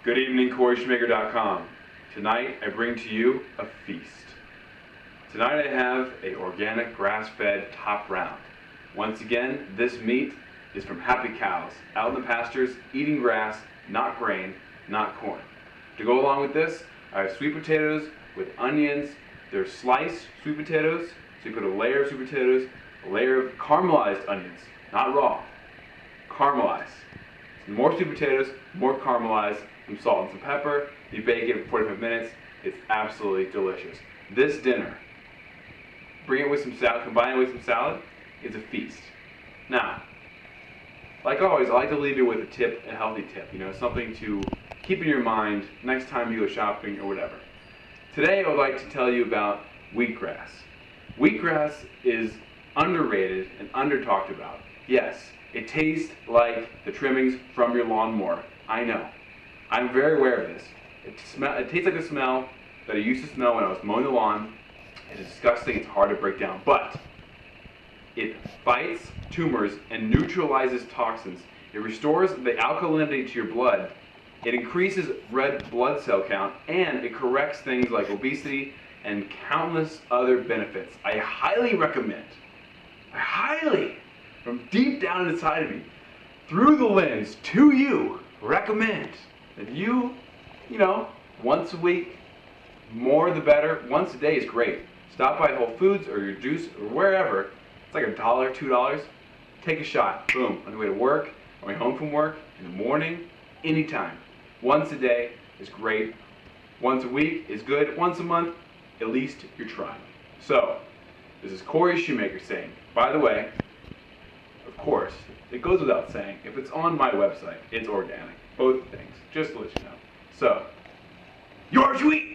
Good evening, CoreyShoemaker.com. Tonight I bring to you a feast. Tonight I have a organic grass-fed top round. Once again, this meat is from happy cows out in the pastures eating grass, not grain, not corn. To go along with this, I have sweet potatoes with onions. They're sliced sweet potatoes, so you put a layer of sweet potatoes, a layer of caramelized onions, not raw, caramelized. More sweet potatoes, more caramelized, some salt and some pepper. You bake it for 45 minutes. It's absolutely delicious. This dinner, bring it with some salad, combine it with some salad, it's a feast. Now, like always, I like to leave you with a tip, a healthy tip, something to keep in your mind next time you go shopping or whatever. Today I would like to tell you about wheatgrass. Wheatgrass is underrated and under-talked about. Yes, it tastes like the trimmings from your lawnmower. I know. I'm very aware of this. It tastes like the smell that I used to smell when I was mowing the lawn. It's disgusting. It's hard to break down. But it fights tumors and neutralizes toxins. It restores the alkalinity to your blood. It increases red blood cell count, and it corrects things like obesity and countless other benefits. I highly recommend, from deep down inside of me, through the lens, to you, recommend that you, once a week, more the better. Once a day is great. Stop by Whole Foods or your juice or wherever. It's like $1, $2. Take a shot. Boom. On the way to work, on the way home from work, in the morning, anytime. Once a day is great. Once a week is good. Once a month, at least you're trying. So, this is Corey Shoemaker saying, by the way, of course, it goes without saying, if it's on my website, it's organic. Both things. Just to let you know. So, you're sweet!